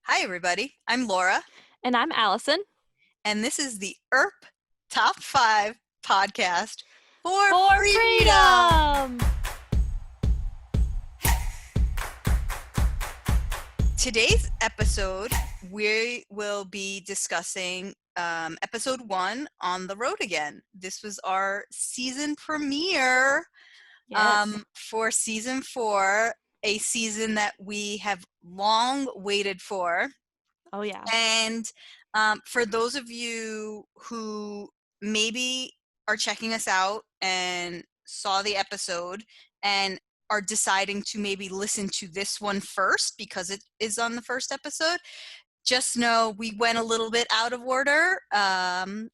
Hi, everybody. I'm Laura, And I'm Allison. and this is the Earp Top 5 podcast for For freedom. freedom! Today's episode, we will be discussing episode 1, On the Road Again. This was our season premiere Yes. for season 4, a season that we have long waited for. Oh, yeah. And for those of you who maybe are checking us out and saw the episode and are deciding to maybe listen to this one first because it is on the first episode, just know we went a little bit out of order. And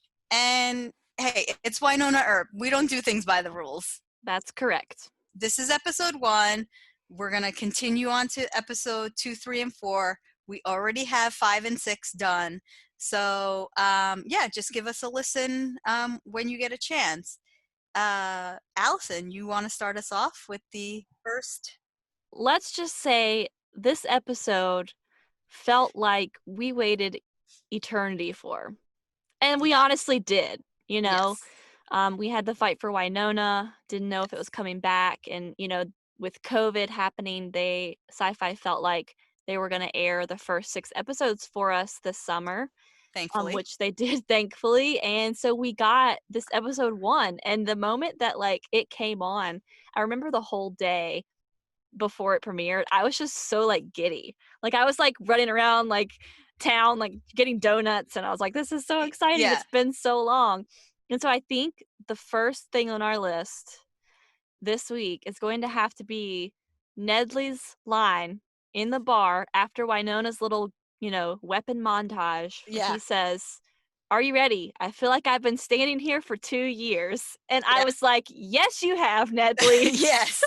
hey, it's Wynonna Earp. We don't do things by the rules. That's correct. This is episode 1. We're going to continue on to episode 2, 3, and 4. We already have 5 and 6 done. So, yeah, just give us a listen when you get a chance. Allison, you want to start us off with the first? Let's just say this episode felt like we waited eternity for. And we Yeah. honestly did, you know. Yes. We had the fight for Wynonna, didn't know if it was coming back. And, with COVID happening, Sci-Fi felt like they were going to air the first 6 episodes for us this summer. Thankfully. Which they did, thankfully. And so we got this episode 1, and the moment that it came on, I remember the whole day before it premiered, I was just so giddy. I was running around town, getting donuts, and I was like, this is so exciting. Yeah. It's been so long. And so I think the first thing on our list this week is going to have to be Nedley's line in the bar after Wynonna's little, weapon montage where Yeah. he says, "Are you ready? I feel like I've been standing here for 2 years." And I Yeah. was like, "Yes, you have, Nedley." Yes.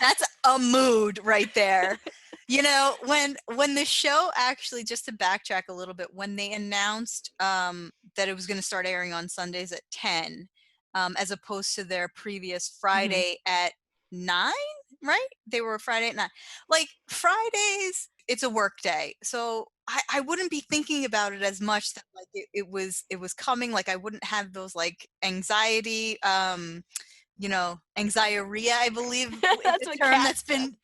That's a mood right there. When the show actually, just to backtrack a little bit, when they announced that it was going to start airing on Sundays at 10, as opposed to their previous Mhm. Friday at 9, right? They were Friday at 9. Like Fridays, it's a work day, so I wouldn't be thinking about it as much that it was coming. Like I wouldn't have those anxiety anxiety, I believe is That's the what term Kat that's said.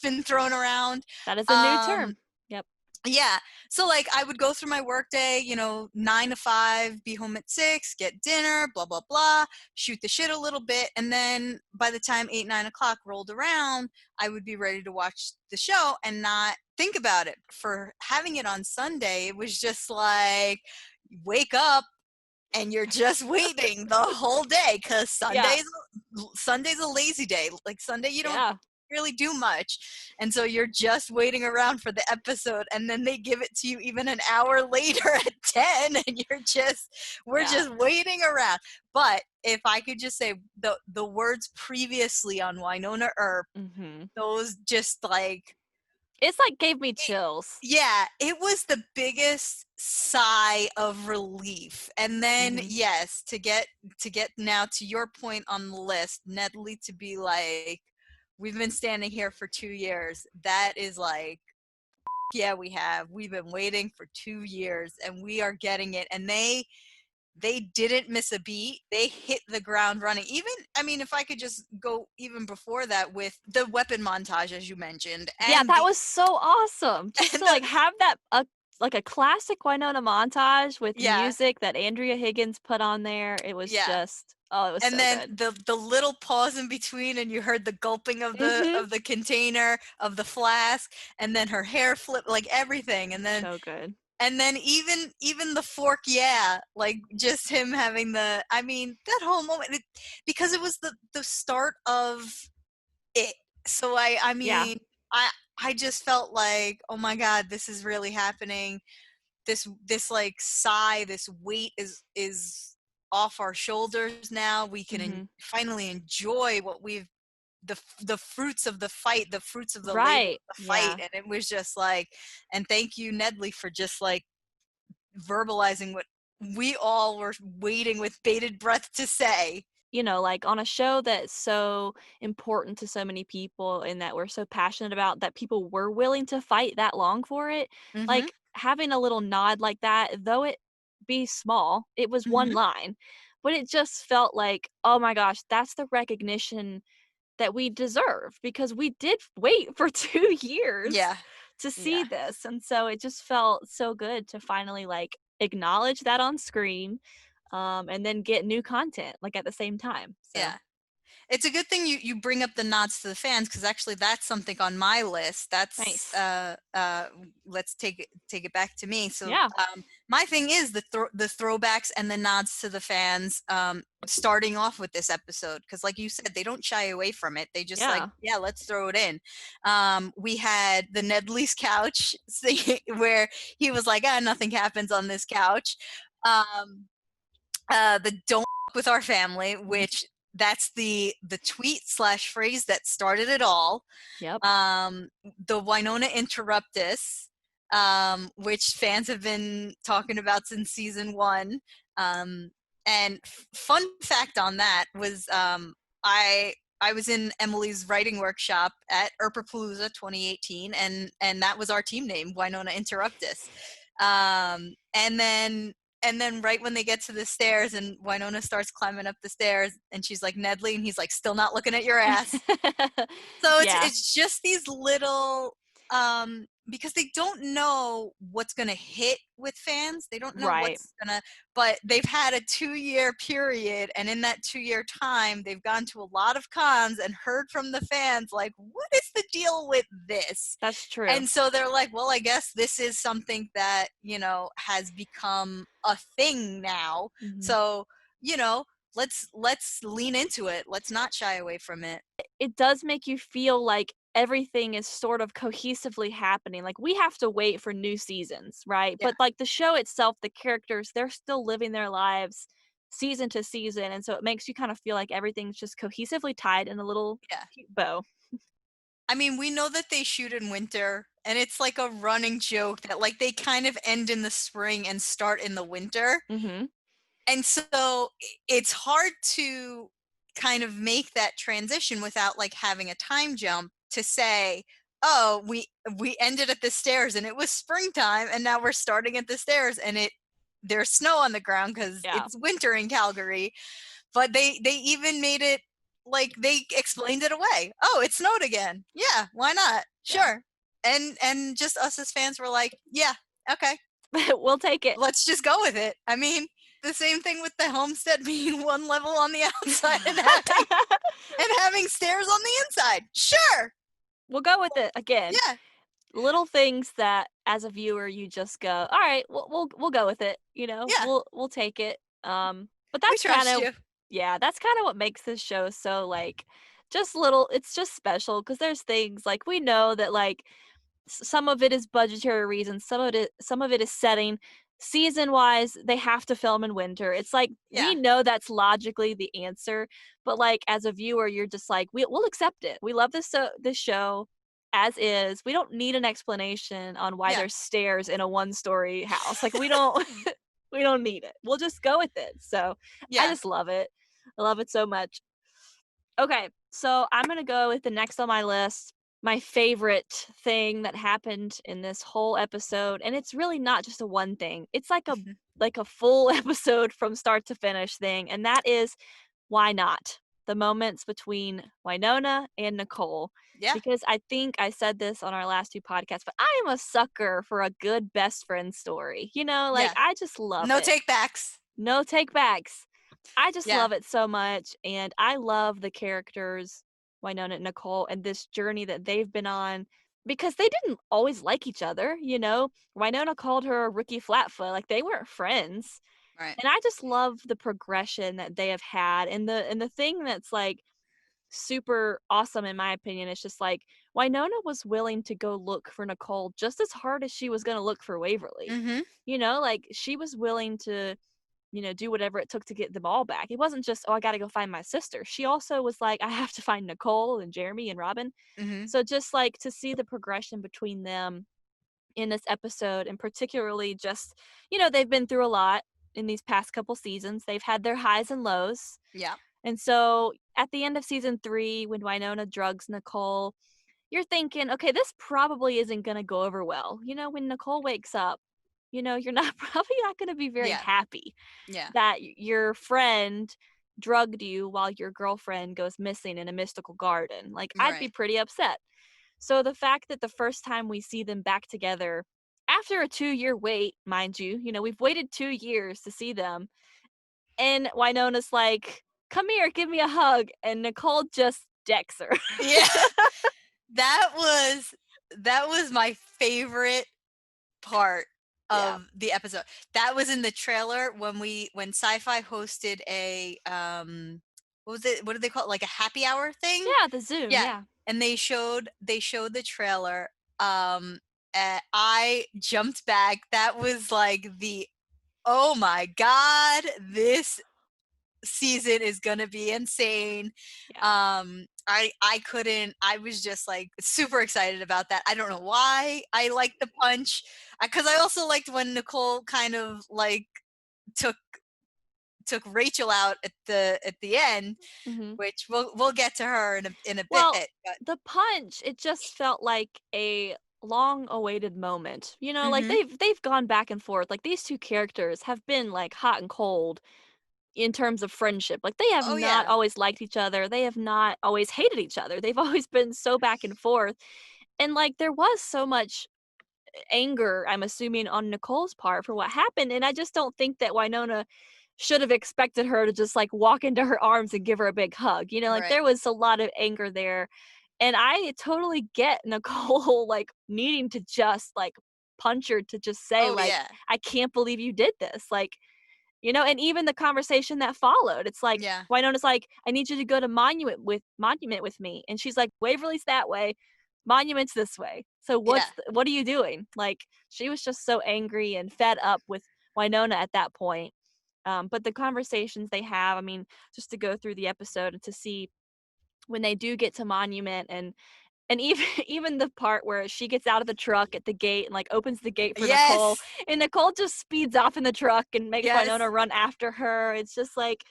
been thrown around. That is a new Um, term. Yep. yeah. So I would go through my work day, 9 to 5, be home at 6, get dinner, blah, blah, blah, shoot the shit a little bit. And then by the time 8, 9 o'clock rolled around, I would be ready to watch the show and not think about it. For having it on Sunday, it was just wake up, and you're just waiting the whole day because Yeah. Sunday's a lazy day. Like Sunday, you don't Yeah. really do much, and so you're just waiting around for the episode, and then they give it to you even an hour later at 10, and we're Yeah. just waiting around. But if I could just say the words previously on Wynonna Earp, Mhm. those just It's gave me chills. yeah, it was the biggest sigh of relief. And then Mhm. yes, to get now to your point on the list, Nedley to be like, we've been standing here for 2 years. That is yeah, we have. We've been waiting for 2 years and we are getting it. And they didn't miss a beat. They hit the ground running. Even, I mean, if I could just go even before that with the weapon montage, as you mentioned, Yeah, and that was so awesome. Just and to the have that a classic Wynonna montage with yeah, music that Andrea Higgins put on there. It was yeah. just, oh, it was And so then good. the little pause in between, and you heard the gulping of the Mhm. of the container of the flask, and then her hair flip, like everything. And then So good. even the fork, yeah, like just him having I mean, that whole moment, because it was the start of it. So I Yeah. mean, I just felt like, oh my god, this is really happening. This sigh, this weight is off our shoulders now. We can Mhm. finally enjoy what the fruits of the fight, the fruits of the labor Right. of the fight. Yeah. And it was just and thank you, Nedley, for just verbalizing what we all were waiting with bated breath to say. you know, like on a show that's so important to so many people and that we're so passionate about that people were willing to fight that long for it, Mhm. like having a little nod like that, though it be small, it was one Mhm. line, but it just felt like, oh my gosh, that's the recognition that we deserve because we did wait for 2 years Yeah. to see Yeah. this. And so it just felt so good to finally like acknowledge that on screen, and then get new content like at the same time. So Yeah. It's a good thing you bring up the nods to the fans because actually that's something on my list. That's nice. let's take it back to me. So Yeah. my thing is the throwbacks and the nods to the fans. Starting off with this episode because, like you said, they don't shy away from it. They just like, Yeah. yeah, let's throw it in. We had the Nedley's couch scene where he was like, ah, nothing happens on this couch. Um, the don't with our family, Mhm. which that's the tweet slash phrase that started it all. Yep. The Wynonna Interruptus, which fans have been talking about since season one. And fun fact on that was I was in Emily's writing workshop at Erpapalooza 2018, and that was our team name, Wynonna Interruptus. And then right when they get to the stairs and Wynonna starts climbing up the stairs and she's like, Nedley, and he's like, still not looking at your ass. So Yeah. it's just these little because they don't know what's going to hit with fans. They don't know Right. what's going to, but they've had a 2-year period, and in that 2-year time they've gone to a lot of cons and heard from the fans like, what is the deal with this? That's true. And so they're like, well, I guess this is something that, has become a thing now. Mhm. So, you know, let's lean into it. Let's not shy away from it. It does make you feel like everything is sort of cohesively happening. Like we have to wait for new seasons, right? Yeah. But like the show itself, the characters, they're still living their lives season to season. And so it makes you kind of feel like everything's just cohesively tied in a little Yeah. cute bow. I mean, we know that they shoot in winter, and it's like a running joke that like they kind of end in the spring and start in the winter. Mhm. And so it's hard to kind of make that transition without like having a time jump to say, "Oh, we ended at the stairs and it was springtime and now we're starting at the stairs and there's snow on the ground cuz Yeah. it's winter in Calgary." But they even made it like they explained it away. Oh, it snowed again. Yeah, why not? Yeah. Sure. And just us as fans were like, yeah, okay, We'll take it. let's just go with it. I mean, the same thing with the homestead being one level on the outside and having stairs on the inside. Sure. We'll go with it again. Yeah. Little things that as a viewer you just go, "All right, we'll go with it," Yeah. We'll take it. But We that's kind trust of you. yeah, that's kind of what makes this show so like just little it's just special because there's things like we know that like some of it is budgetary reasons, some of it is setting. Season wise, they have to film in winter. It's like we Yeah. know that's logically the answer, but like as a viewer, you're just like we'll accept it. We love this show as is. We don't need an explanation on why Yeah. there's stairs in a one-story house. Like we don't we don't need it. We'll just go with it. So I Yeah. just love it. I love it so much. Okay, so I'm gonna go with the next on my list. My favorite thing that happened in this whole episode, and it's really not just a one thing. It's like a full episode from start to finish thing, and that is why not? The moments between Wynonna and Nicole. Yeah. Because I think I said this on our last two podcasts, but I am a sucker for a good best friend story. Like Yeah. I just love No it. take backs. No take backs. I just Yeah. love it so much, and I love the characters, Wynonna and Nicole, and this journey that they've been on because they didn't always like each other. Wynonna called her a rookie flatfoot, like they weren't friends. Right. And I just love the progression that they have had. And the thing that's like super awesome in my opinion is just like Wynonna was willing to go look for Nicole just as hard as she was gonna look for Waverly. Mhm. Like she was willing to do whatever it took to get them all back. It wasn't just, oh, I got to go find my sister. She also was like, I have to find Nicole and Jeremy and Robin. Mhm. So just like to see the progression between them in this episode, and particularly just, they've been through a lot in these past couple seasons. They've had their highs and lows. Yeah. And so at the end of season 3, when Wynonna drugs Nicole, you're thinking, okay, this probably isn't going to go over well. You know, when Nicole wakes up, you know, you're not probably not going to be very Yeah. happy Yeah. that your friend drugged you while your girlfriend goes missing in a mystical garden. Like, I'd be Right. pretty upset. So the fact that the first time we see them back together after a 2-year wait, mind you, you know, we've waited 2 years to see them. And Wynonna's like, "Come here, give me a hug." And Nicole just decks her. Yeah. That was my favorite part Yeah. of the episode. That was in the trailer when Sci-Fi hosted a what was it? What did they call it? Like a happy hour thing? Yeah, the Zoom, Yeah. yeah. And they showed the trailer. I jumped back. That was like the oh my god, this season is gonna be insane. Yeah. I couldn't. I was just like super excited about that. I don't know why I liked the punch, because I also liked when Nicole kind of like took Rachel out at the end, Mhm. which we'll get to her in a bit. Well, But the punch, it just felt like a long-awaited moment. You know, like, hmm they've gone back and forth. Like, these 2 characters have been, like, hot and cold in terms of friendship. Like, they have oh not yeah, always liked each other. They have not always hated each other. They've always been so back and forth. And, like, there was so much anger, I'm assuming, on Nicole's part for what happened, and I just don't think that Wynonna should have expected her to just, like, walk into her arms and give her a big hug, you know, like, right. there was a lot of anger there, and I totally get Nicole, like, needing to just, like, punch her to just say, Oh like, yeah, "I can't believe you did this," like, you know, and even the conversation that followed, it's like, yeah, Wynonna's like, "I need you to go to Monument with me," and she's like, "Waverly's that way, Monument's this way. So yeah. what are you doing?" Like, she was just so angry and fed up with Wynonna at that point. But the conversations they have, I mean, just to go through the episode and to see when they do get to Monument and even even the part where she gets out of the truck at the gate and, like, opens the gate for Nicole, Yes, and Nicole just speeds off in the truck and makes yes, Wynonna run after her. It's just, like,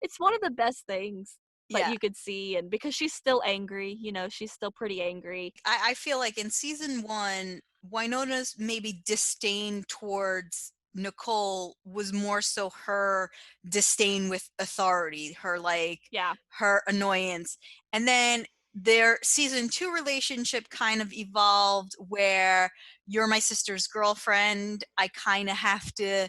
it's one of the best things that yeah. you could see, and because she's still angry, you know, she's still pretty angry. I feel like in season one, Wynonna's maybe disdain towards Nicole was more so her disdain with authority, her like Yeah. her annoyance. And then their season two relationship kind of evolved where you're my sister's girlfriend. I kind of have to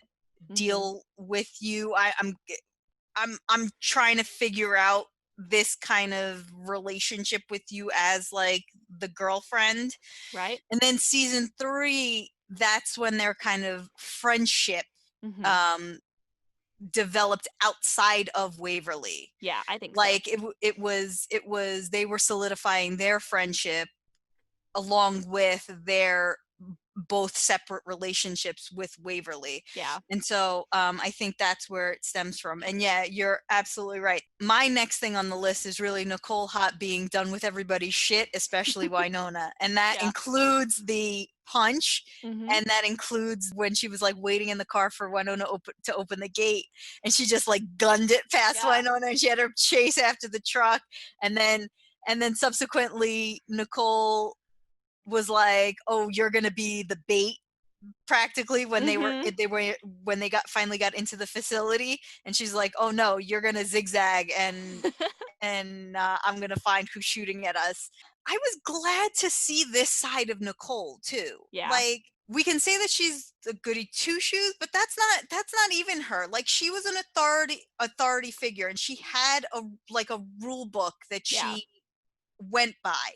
Mhm. deal with you. I'm trying to figure out this kind of relationship with you as like the girlfriend. Right? And then season 3, that's when their kind of friendship Mhm. um developed outside of Waverly. Yeah, I think so. Like it was they were solidifying their friendship along with their both separate relationships with Waverly. Yeah. And so I think that's where it stems from. And yeah, you're absolutely right. My next thing on the list is really Nicole Hott being done with everybody's shit, especially Wynonna. And that Yeah. includes the punch. Mhm. And that includes when she was like waiting in the car for to open the gate, and she just like gunned it past Yeah. Wynonna, and she had her chase after the truck, and then subsequently Nicole was like, "Oh, you're gonna be the bait." Practically when Mhm. when they finally got into the facility, and she's like, "Oh no, you're gonna zigzag and I'm gonna find who's shooting at us." I was glad to see this side of Nicole too. Yeah. Like we can say that she's a goody two shoes, but that's not even her. Like she was an authority figure, and she had a rule book that Yeah. she went by.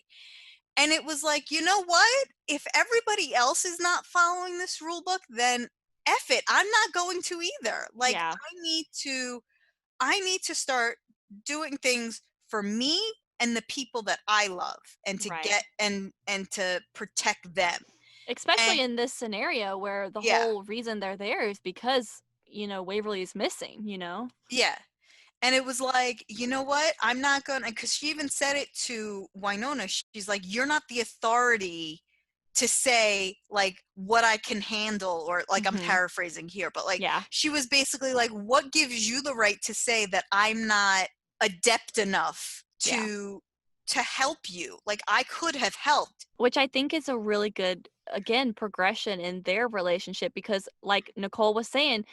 And it was like, you know what? If everybody else is not following this rule book, then F it. I'm not going to either. Like Yeah. I need to start doing things for me and the people that I love, and to Right. get and to protect them. And Especially in this scenario where the yeah, whole reason they're there is because, you know, Waverly is missing, you know? yeah. And it was like, you know what? I'm not gonna, because she even said it to Wynonna. She's like, you're not the authority to say like what I can handle, or like I'm Mhm. paraphrasing here, but like Yeah. she was basically like, what gives you the right to say that I'm not adept enough Yeah. to help you. Like, I could have helped. Which I think is a really good, again, progression in their relationship because, like Nicole was saying,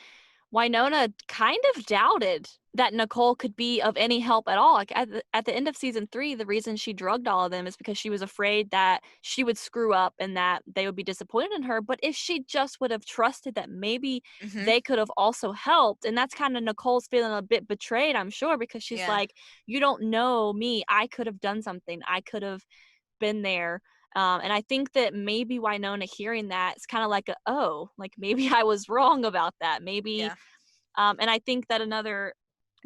Wynonna kind of doubted that Nicole could be of any help at all. Like at the end of season 3, the reason she drugged all of them is because she was afraid that she would screw up and that they would be disappointed in her. But if she just would have trusted that maybe Hmm. they could have also helped, and that's kind of Nicole's feeling a bit betrayed, I'm sure, because she's Yeah. like, you don't know me. I could have done something. I could have been there. And I think that maybe Wynonna hearing that, it's kind of like, oh, like maybe I was wrong about that. Maybe, Yeah. and I think that another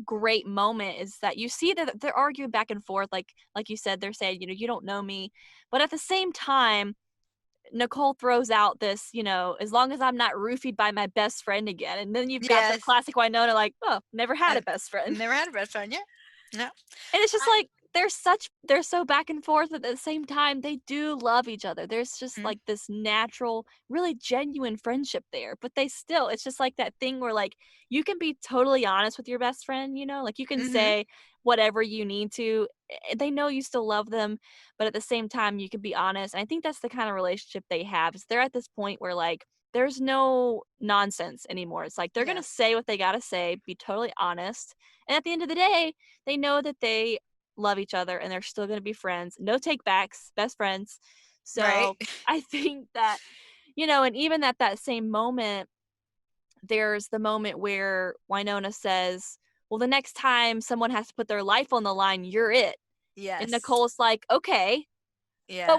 great moment is that you see that they're arguing back and forth, like you said, they're saying, you don't know me, but at the same time, Nicole throws out this, as long as I'm not roofied by my best friend again, and then you've got the Yes. classic Wynonna, like, oh, never had a I best friend. never had a best friend. Yeah. No. And it's just I, like they're so back and forth, but at the same time they do love each other. There's just mm, like this natural, really genuine friendship there. But they still, it's just like that thing where like you can be totally honest with your best friend, like you can mm-hmm. say whatever you need to. They know you still love them, but at the same time you can be honest. And I think that's the kind of relationship they have. Is they're at this point where like there's no nonsense anymore. It's like they're Yeah. gonna say what they gotta say, be totally honest. And at the end of the day, they know that they love each other and they're still going to be friends. No take backs, best friends. Right. So I think that, and even at that same moment, there's the moment where Wynonna says, well, the next time someone has to put their life on the line, you're it. And Yes. Nicole's like, okay, but Yeah.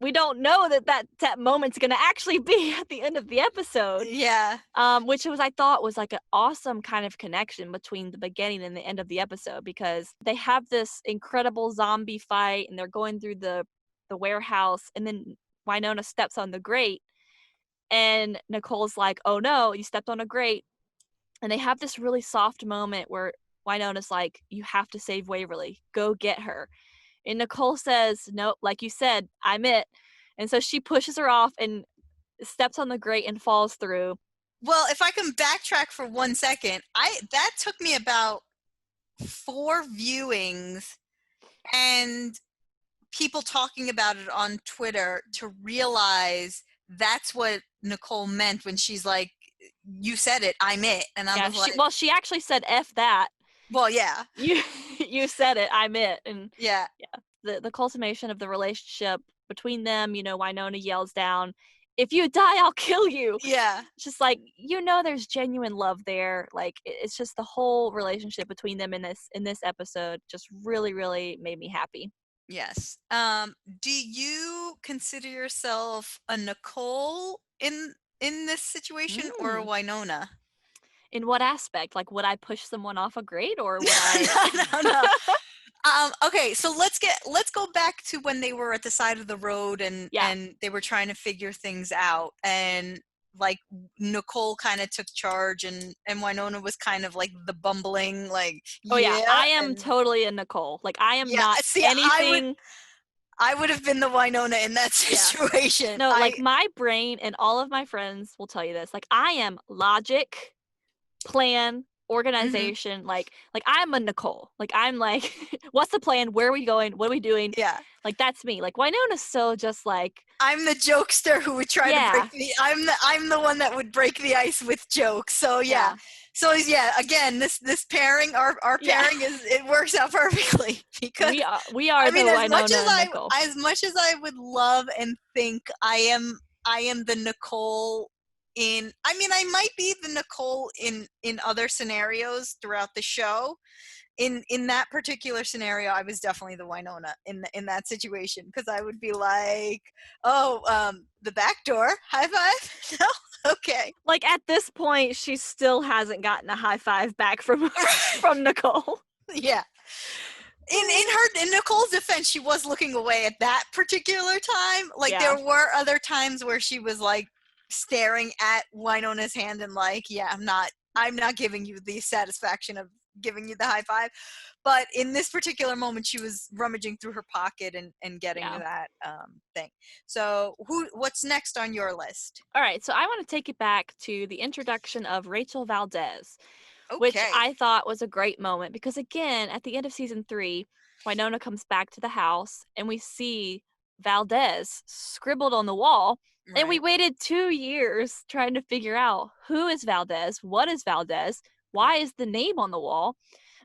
we don't know that moment's going to actually be at the end of the episode. Yeah. Which I thought was like an awesome kind of connection between the beginning and the end of the episode, because they have this incredible zombie fight and they're going through the warehouse, and then Wynonna steps on the grate and Nicole's like, oh no, you stepped on a grate. And they have this really soft moment where Wynonna's like, you have to save Waverly. Go get her. And Nicole says, nope, like you said, I'm it. And so she pushes her off and steps on the grate and falls through. Well, if I can backtrack for 1 second, that took me about 4 viewings and people talking about it on Twitter to realize that's what Nicole meant when she's like, you said it, I'm it. And I Yeah, was like, she actually said F that. well, yeah. You you said it, I'm it. And Yeah. yeah, the consummation of the relationship between them, Wynonna yells down, if you die, I'll kill you. Yeah. It's just like, there's genuine love there. Like it's just the whole relationship between them in this episode just really, really made me happy. Yes. Do you consider yourself a Nicole in this situation or a Mm. Wynonna? In what aspect? Like, would I push someone off a grade, or would I? No, no, no. Okay, so let's go back to when they were at the side of the road and Yeah. and they were trying to figure things out, and like Nicole kind of took charge and Wynonna was kind of like the bumbling, like, Oh yeah, yeah, I am and totally a Nicole. Like I am yeah. not See, anything. I would have been the Wynonna in that Yeah. situation. No, like my brain and all of my friends will tell you this. Like I am logic, plan, Mhm, organization. Like I'm a Nicole. Like I'm like, what's the plan? Where are we going? What are we doing? yeah. Like that's me. Like Wynonna's so just like, I'm the jokester who would try to yeah, I'm the one that would break the ice with jokes. So yeah. yeah, So yeah, again, this pairing, our yeah. pairing it works out perfectly because We are I the mean, Wynonna and Nicole. as much as I would love and think I am the Nicole in, I mean, I might be the Nicole in other scenarios throughout the show. In that particular scenario, I was definitely the Wynonna in that situation, because I would be like, oh, the back door, high five. No, okay. Like at this point, she still hasn't gotten a high five back from from Nicole. Yeah. In Nicole's defense, she was looking away at that particular time. Like Yeah. there were other times where she was like staring at Wynonna's hand and like, yeah, I'm not giving you the satisfaction of giving you the high five. But in this particular moment, she was rummaging through her pocket and getting Yeah. that thing. So what's next on your list? All right, so I want to take it back to the introduction of Rachel Valdez. which Okay. I thought was a great moment because, again, at the end of season 3, Wynonna comes back to the house and we see Valdez scribbled on the wall. And we Right. waited 2 years trying to figure out who is Valdez, what is Valdez, Right. why is the name on the wall.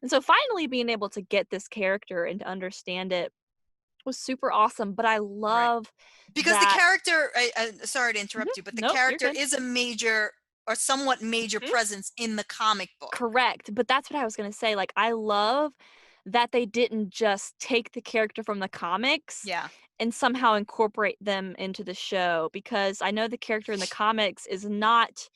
And so finally being able to get this character and to understand it was super awesome. But I Right. love Because the that. character, sorry to Mhm, interrupt you, but the nope, you're character good. is a major or somewhat major Mhm. presence in the comic book. Correct, but that's what I was gonna say, like, I love that they didn't just take the character from the comics Yeah. and somehow incorporate them into the show, because I know the character in the comics is not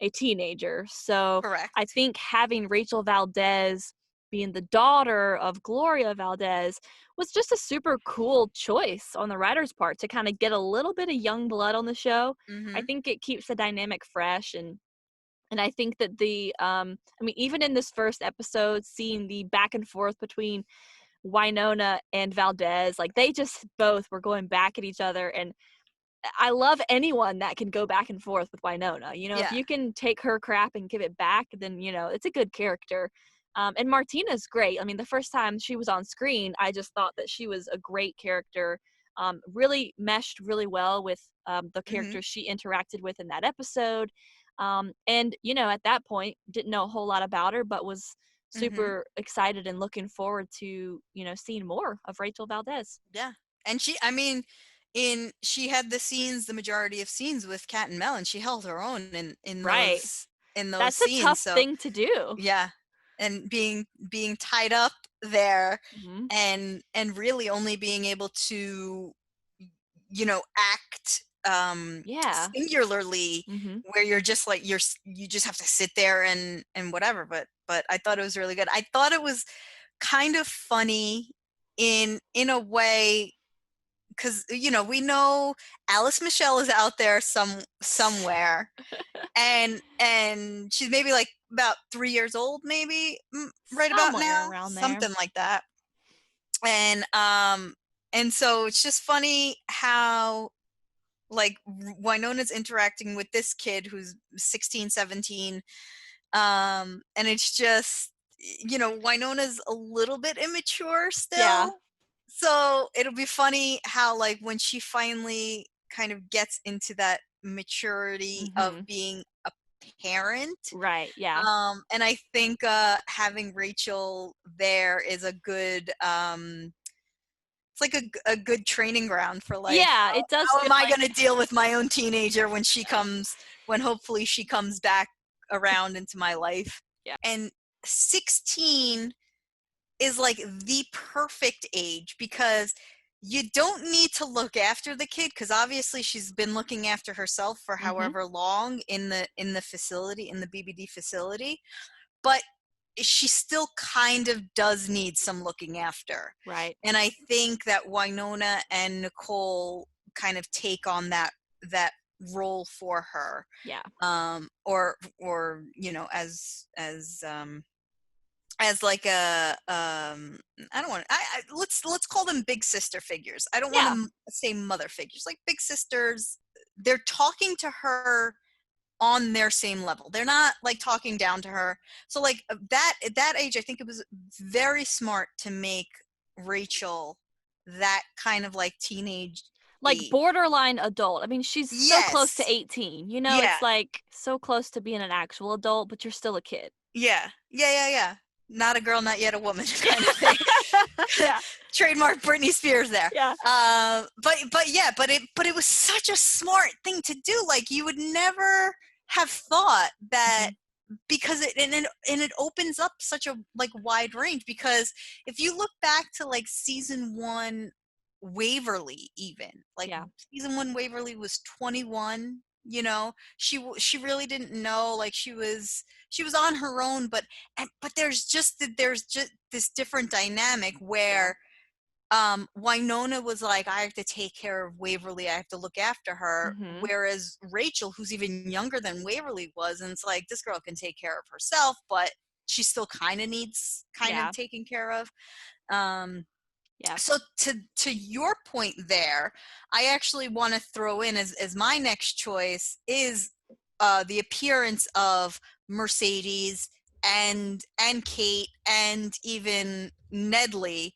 a teenager, so I Correct. think having Rachel Valdez being the daughter of Gloria Valdez was just a super cool choice on the writer's part to kinda get a little bit of young blood on the show. I Mhm. think it keeps the dynamic fresh, and I think that I mean, even in this first episode, seeing the back and forth between Wynonna and Valdez, like they just both were going back at each other. And I love anyone that can go back and forth with Wynonna. You know, if Yeah. you can take her crap and give it back, then, it's a good character. And Martina's great. I mean, the first time she was on screen, I just thought that she was a great character. Really meshed really well with the Mhm. characters she interacted with in that episode. And, at that point, didn't know a whole lot about her, but was Mhm. super excited and looking forward to, seeing more of Rachel Valdez. Yeah. And I mean, she had the majority of scenes with Cat and Mel, and she held her own in Right. those That's a scenes. tough So thing to do. yeah, and being tied up there, Mhm. and really only being able to, act Yeah. singularly, Mhm. where you're just like you just have to sit there and whatever. But I thought it was really good. I thought it was kind of funny in a way, because we know Alice Michelle is out there somewhere, and she's maybe like about 3 years old, maybe, right about Somewhere now, around there. something like that. And so it's just funny how, like, Wynonna's interacting with this kid who's 16, 17, and it's just, Wynonna's a little bit immature Yeah. still. So it'll be funny how, like, when she finally kind of gets into that maturity of Mhm. being a parent. Right, yeah. And I think having Rachel there is a good, it's like a good training ground for, like, Yeah, it does how feel am I like going to deal with my own teenager when yeah, hopefully she comes back around into my life. yeah. And 16 is like the perfect age, because you don't need to look after the kid, because obviously she's been looking after herself for Mhm. however long in the facility, in the BBD facility. But she still kind of does need some looking after. Right. And I think that Wynonna and Nicole kind of take on that role for her. Yeah. Or as like a, I don't want let's call them big sister figures. I don't want Yeah. to say mother figures, like big sisters. They're talking to her on their same level. They're not like talking down to her. So, like, that at that age, I think it was very smart to make Rachel that kind of like teenage Like, age. borderline adult. I mean, she's so close to Yes. 18, Yeah. it's, like, so close to being an actual adult, but you're still a kid. Yeah. Yeah. Yeah. Yeah. Not a girl, not yet a woman Yeah. kind of thing. Yeah. Trademark Britney Spears there. Yeah. But yeah, but it was such a smart thing to do. Like, you would never have thought that, Mhm. because it opens up such a, like, wide range. Because if you look back to, like, season 1 Waverly, even like Yeah. season 1 Waverly was 21. She really didn't know, like, she was on her own. But there's just this different dynamic Yeah. where Wynonna was like, I have to take care of Waverly, I have to look after her. Mhm. Whereas Rachel, who's even younger than Waverly was, and it's like, this girl can take care of herself, but she still kind of needs Yeah. taken care of. Um, Yeah. so to your point there, I actually want to throw in, as my next choice is the appearance of Mercedes and Kate and even Nedley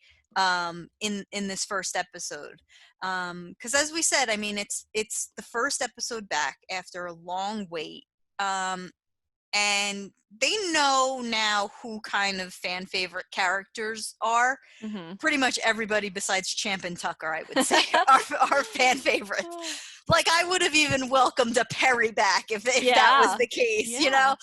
in this first episode. Because as we said, I mean, it's the first episode back after a long wait. And they know now who kind of fan favorite characters are. Mm-hmm. Pretty much everybody besides Champ and Tucker, I would say, are fan favorites. Like, I would have even welcomed a Perry back if that was the case, you know?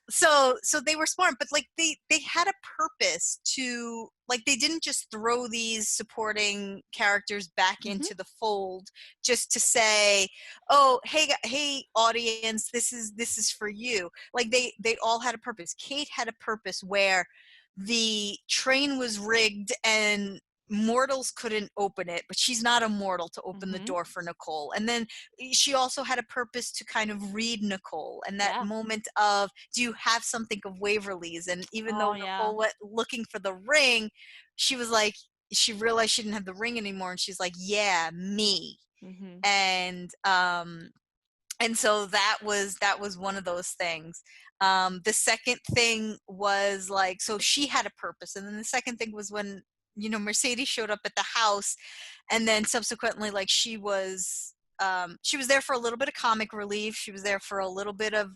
So they were smart, but like they had a purpose to, like, they didn't just throw these supporting characters back into the fold just to say, oh, hey audience, this is for you. Like, they all had a purpose. Kate had a purpose where the train was rigged and mortals couldn't open it, but she's not a mortal to open the door for Nicole. And then she also had a purpose to kind of read Nicole, and that moment of, do you have something of Waverly's? And even though Nicole went looking for the ring, she was like, she realized she didn't have the ring anymore, and she's like, yeah, me. And so that was one of those things. The second thing was like, so she had a purpose, and then the second thing was when, you know, Mercedes showed up at the house, and then subsequently, like, she was there for a little bit of comic relief. She was there for a little bit of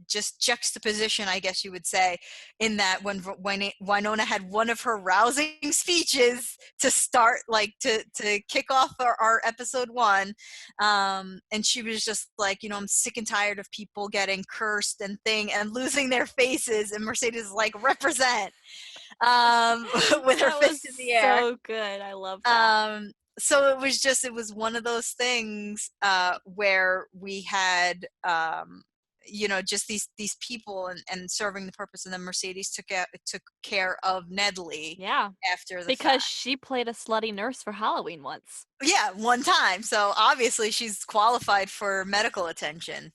just juxtaposition, I guess you would say, in that when Wynonna had one of her rousing speeches to start, like, to kick off our episode 1, and she was just like, you know, I'm sick and tired of people getting cursed and losing their faces, and Mercedes is like, represent, with her fist in the air. So good. I love that. So it was one of those things where we had you know, just these people and serving the purpose, and then Mercedes took care of Nedley after the because fact. she played a slutty nurse for Halloween once. Yeah, one time. So obviously she's qualified for medical attention.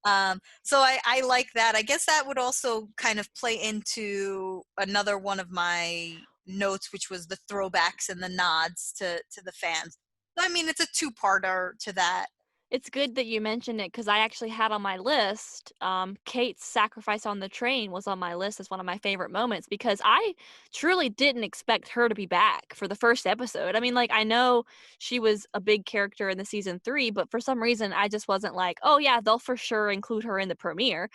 So I like that. I guess that would also kind of play into another one of my notes, which was the throwbacks and the nods to the fans. So, I mean, it's a two-parter to that. It's good that you mentioned it because I actually had on my list, Kate's sacrifice on the train was on my list as one of my favorite moments because I truly didn't expect her to be back for the first episode. I mean, like, I know she was a big character in the season 3, but for some reason I just wasn't like, oh yeah, they'll for sure include her in the premiere.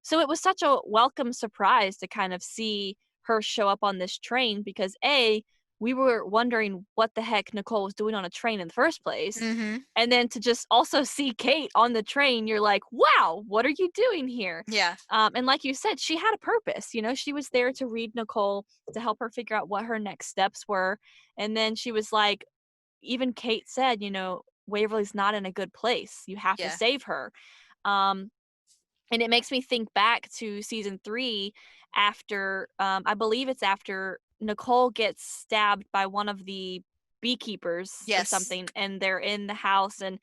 So it was such a welcome surprise to kind of see her show up on this train because we were wondering what the heck Nicole was doing on a train in the first place. And then to just also see Kate on the train, you're like, wow, what are you doing here? And like you said, she had a purpose. You know, she was there to read Nicole, to help her figure out what her next steps were. And then she was like, even Kate said, you know, Waverly's not in a good place. You have to save her. And it makes me think back to season 3 after, I believe it's after Nicole gets stabbed by one of the beekeepers or something, and they're in the house, and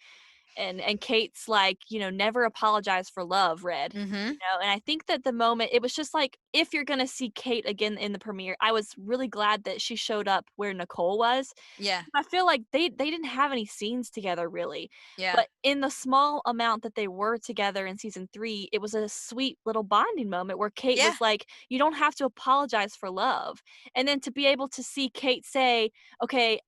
Kate's like, you know, never apologize for love, Red. You know, and I think that the moment, it was just like, if you're gonna see Kate again in the premiere, I was really glad that she showed up where Nicole was. I feel like they didn't have any scenes together really. But in the small amount that they were together in season 3, it was a sweet little bonding moment where Kate was like, you don't have to apologize for love. And then to be able to see Kate say, okay,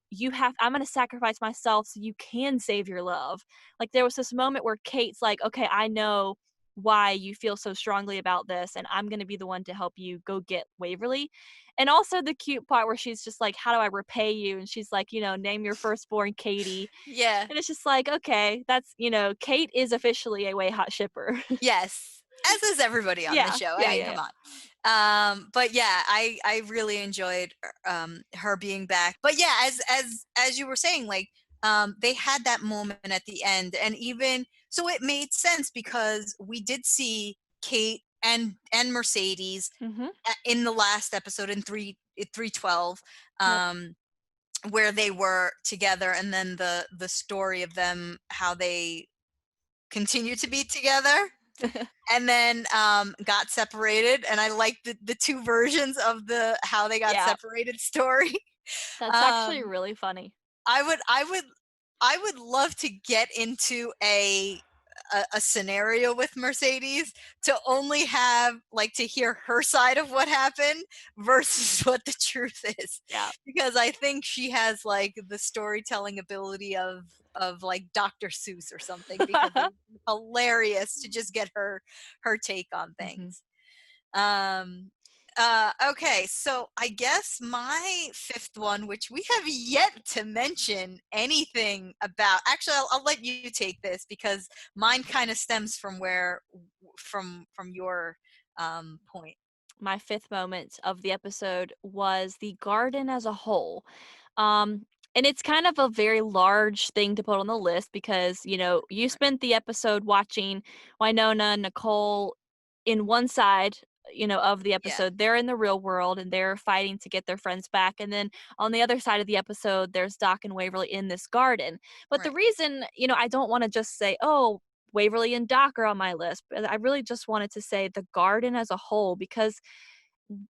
I'm gonna sacrifice myself so you can save your love. Like, there was this moment where Kate's like, okay, I know why you feel so strongly about this, and I'm going to be the one to help you go get Waverly. And also the cute part where she's just like, how do I repay you? And she's like, you know, name your firstborn Katie. And it's just like, okay, that's, you know, Kate is officially a way hot shipper. Yes. As is everybody on the show. I mean, come on. But yeah, I really enjoyed her being back. But yeah, as you were saying, like, they had that moment at the end, and even so it made sense because we did see Kate and Mercedes in the last episode in 312, where they were together, and then the story of them, how they continue to be together. And then got separated, and I like the two versions of how they got separated story. That's actually really funny. I would love to get into a scenario with Mercedes, to only have like to hear her side of what happened versus what the truth is. Yeah. Because I think she has like the storytelling ability of like Dr. Seuss or something, because it's hilarious to just get her take on Mhm. things. Um, okay, so I guess my fifth one, which we have yet to mention anything about. Actually, I'll let you take this, because mine kind of stems from from your point. My fifth moment of the episode was the garden as a whole. Um, and it's kind of a very large thing to put on the list because, you spent the episode watching Wynonna and Nicole in one side, of the Yeah, episode. They're in the real world and they're fighting to get their friends back. And then on the other side of the episode, there's Doc and Waverly in this garden. But the right. reason, I don't want to just say, oh, Waverly and Doc are on my list, but I really just wanted to say the garden as a whole, because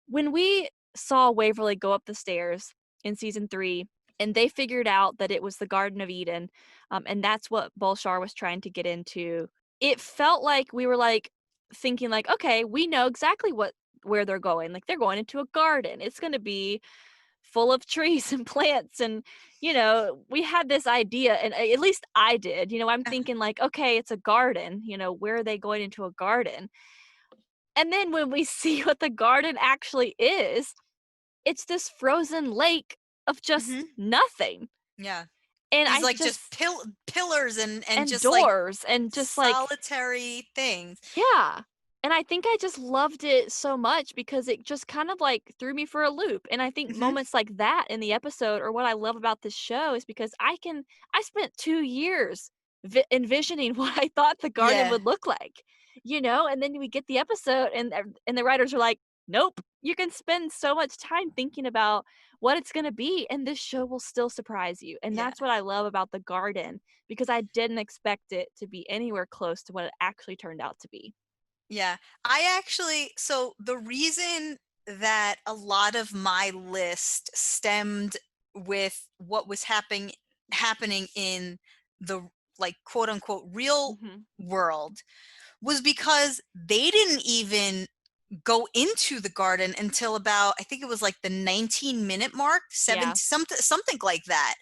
when we saw Waverly go up the stairs in season 3 and they figured out that it was the Garden of Eden, and that's what Bolshar was trying to get into, it felt like we were like thinking like, okay, we know exactly where they're going. Like they're going into a garden. It's going to be full of trees and plants and we had this idea, and at least I did. I'm thinking like, okay, it's a garden. Where are they going into a garden? And then when we see what the garden actually is, it's this frozen lake of just Hmm. nothing. Yeah, And these I like just just pillars and and just like doors and just like solitary things. yeah. And I think I just loved it so much because it just kind of like threw me for a loop. And I think Hmm. moments like that in the episode are what I love about this show is because I spent 2 years envisioning what I thought the garden Yeah, would look like. And then we get the episode and the writers are like, "Nope, you can spend so much time thinking about what it's going to be and this show will still surprise you." And yeah. that's what I love about the garden because I didn't expect it to be anywhere close to what it actually turned out to be. Yeah. I actually, so the reason that a lot of my list stemmed with what was happening in the like quote unquote real Mhm. world was because they didn't even go into the garden until about, I think it was like the 19-minute mark, 70, Yeah. something like that.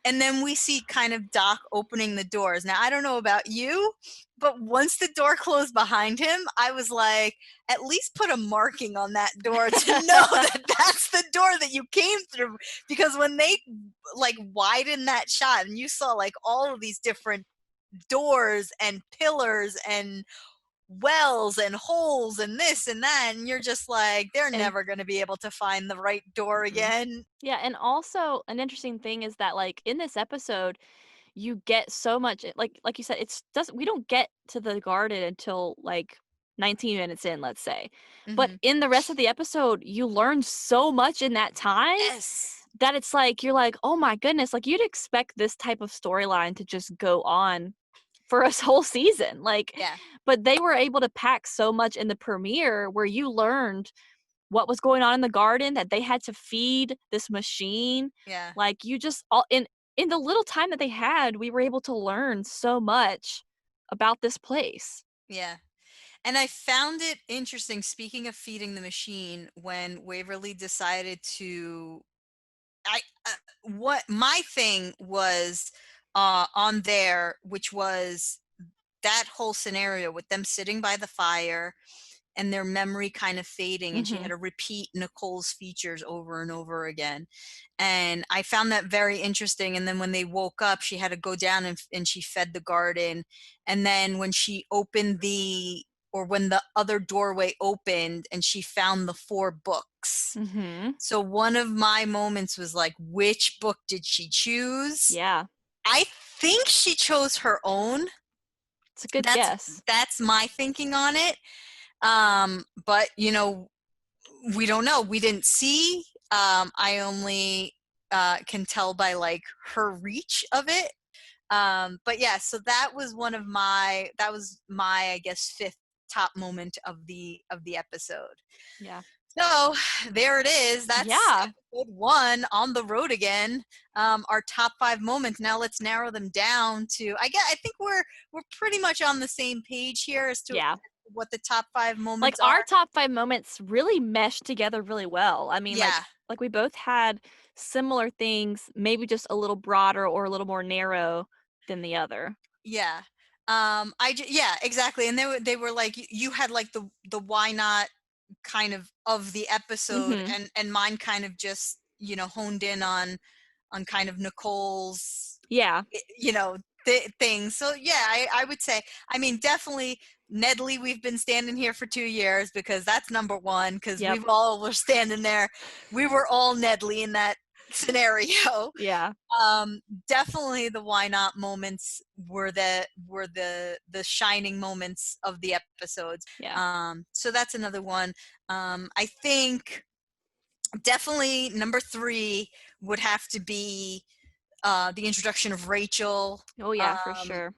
And then we see kind of Doc opening the doors. Now, I don't know about you, but once the door closed behind him, I was like, at least put a marking on that door to know that that's the door that you came through. Because when they like widened that shot and you saw like all of these different doors and pillars and wells and holes and this and that, and you're just like, they're And never going to be able to find the right door mm-mm. again. Yeah, and also an interesting thing is that like in this episode, you get so much like you said, it's doesn't we don't get to the garden until like 19 minutes in, let's say. But Hmm. in the rest of the episode, you learn so much in that time Yes. that it's like you're like, "Oh my goodness," like you'd expect this type of storyline to just go on for a whole season. Like Yeah. but they were able to pack so much in the premiere where you learned what was going on in the garden, that they had to feed this machine. Yeah. Like you just all in the little time that they had, we were able to learn so much about this place. Yeah. And I found it interesting, speaking of feeding the machine, when Waverly decided to I what my thing was on there, which was that whole scenario with them sitting by the fire and their memory kind of fading, and she had Mhm. to repeat Nicole's features over and over again. And I found that very interesting. And then when they woke up, she had to go down and she fed the garden. And then when she opened the or when the other doorway opened and she found the 4 books. Mhm. So one of my moments was like, which book did she choose? Yeah. I think she chose her own. It's a good That's guess. that's my thinking on it. But we don't know. We didn't see. I only can tell by like her reach of it. But yeah, so that was my, I guess, fifth top moment of the episode. Yeah. So there it is. That's Yeah. episode 1, on the road again. Our top 5 moments. Now let's narrow them down to. I think we're pretty much on the same page here as to Yeah. what the top 5 Like, moments our are. top 5 moments really meshed together really well. I mean, Yeah, like we both had similar things, maybe just a little broader or a little more narrow than the other. yeah. Yeah, exactly. And they were like, you had like the why not kind of the episode, Mhm. and mine kind of just honed in on kind of Nicole's Yeah. you know things. So yeah, I would say, I mean, definitely Nedley, we've been standing here for 2 years, because that's number one, because Yep. we've all were standing there, we were all Nedley in that scenario. Yeah. um Definitely the why not moments were the shining moments of the episodes. Yeah. So that's another one. I think definitely number 3 would have to be the introduction of Rachel, Oh, yeah, for um, sure.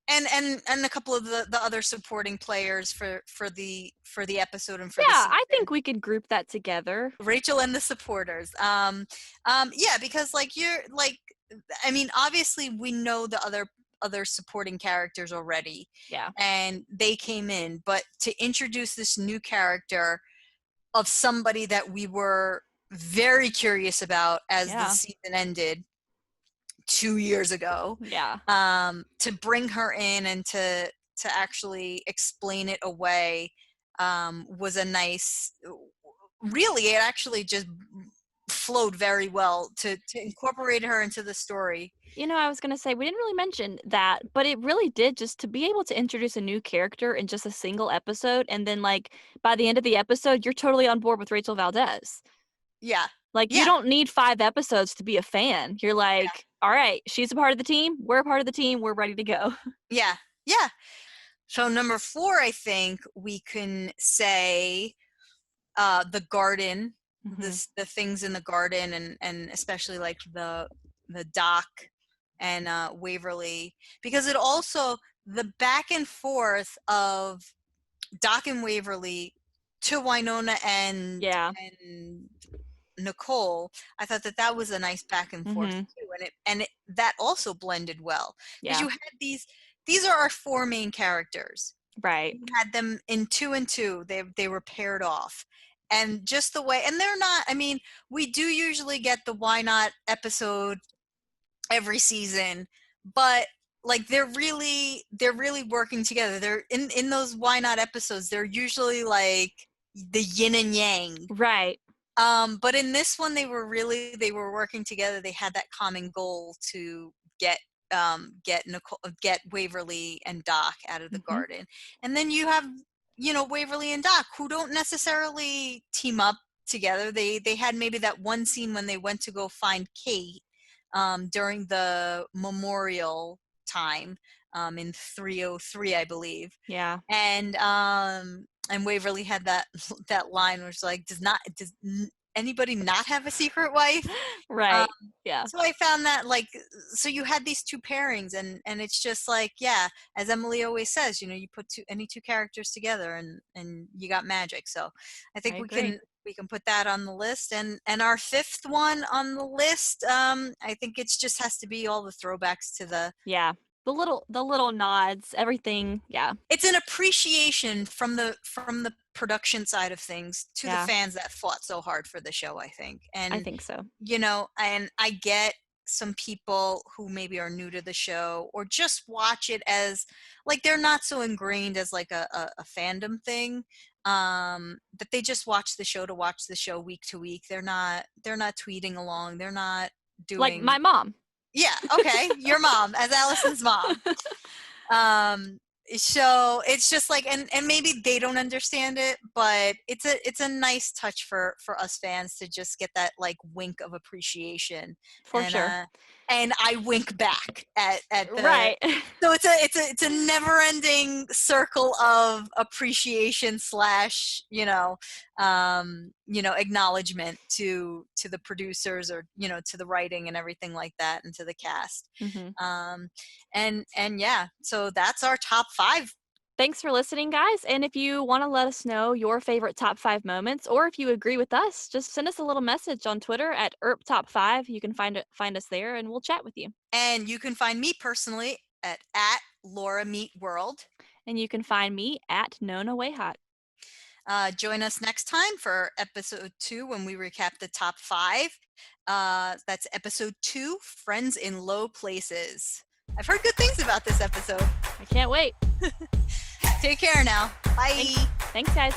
and a couple of the other supporting players for the episode and for the Yeah, I season. think we could group that together. Rachel and the supporters. Yeah, because like you're like, I mean, obviously we know the other supporting characters already, Yeah. and they came in, but to introduce this new character of somebody that we were very curious about as the Yeah. season ended 2 years ago, Yeah. to bring her in and to actually explain it away, was a nice. Really, it actually just flowed very well to incorporate her into the story. You know, I was gonna say we didn't really mention that, but it really did, just to be able to introduce a new character in just a single episode, and then like by the end of the episode, you're totally on board with Rachel Valdez. Yeah, Like, you yeah, don't need 5 episodes to be a fan. You're yeah, like, all right, she's a part of the team. We're a part of the team. We're ready to go. yeah, yeah. So number 4, I think we can say the garden, Hmm. the things in the garden, and especially like the dock and Waverly, because it also, the back and forth of Doc and Waverly to Wynonna Yeah. and Nicole. I thought that was a nice back and forth Hmm. too, and that also blended well, because Yeah. you had these are our 4 main characters. Right. You had them in 2 and 2. They were paired off, and just the way, and they're not. I mean, we do usually get the why not episode every season, but like they're really working together. They're in those why not episodes. They're usually like the yin and yang. Right. But in this one, they were working together. They had that common goal to get get Waverly and Doc out of the Hmm. garden. And then you have Waverly and Doc, who don't necessarily team up together. They had maybe that one scene when they went to go find Kate, during the memorial time, in 303, I believe. Yeah. And Waverly had that that line, which, like, does anybody not have a secret wife? Um, Right. Yeah. so I found that, like, so you had these 2 pairings, and it's just like, yeah, as Emily always says, you put any 2 characters together, and you got magic. So I I think agree. we can put that on the list, and our 5th one on the list, I think it's just has to be all the throwbacks to the. Yeah. The little nods, everything. Yeah. It's an appreciation from the production side of things to the Yeah. fans that fought so hard for the show, I think. I And think so. and I get some people who maybe are new to the show, or just watch it as, like, they're not so ingrained as like a fandom thing, that they just watch the show to watch the show week to week. They're not tweeting along, they're not Like doing. my mom. Yeah, okay, your mom, as Allison's mom. um so it's just like, and maybe they don't understand it, but it's a nice touch for us fans to just get that, like, wink of appreciation. For and sure. uh and I wink back at the. Right. So it's a never ending circle of appreciation slash, acknowledgement to the producers, or to the writing and everything like that, and to the cast. Hmm. um and yeah, so that's our top 5 Thanks for listening, guys. And if you want to let us know your favorite top 5 moments, or if you agree with us, just send us a little message on Twitter at ERP Top 5. You can find us there, and we'll chat with you. And you can find me personally at Laura Meet World. And you can find me at Nona Wayhot. Join us next time for episode 2 when we recap the top 5. That's episode 2, Friends in Low Places. I've heard good things about this episode. I can't wait. Take care now. Bye. Thanks guys.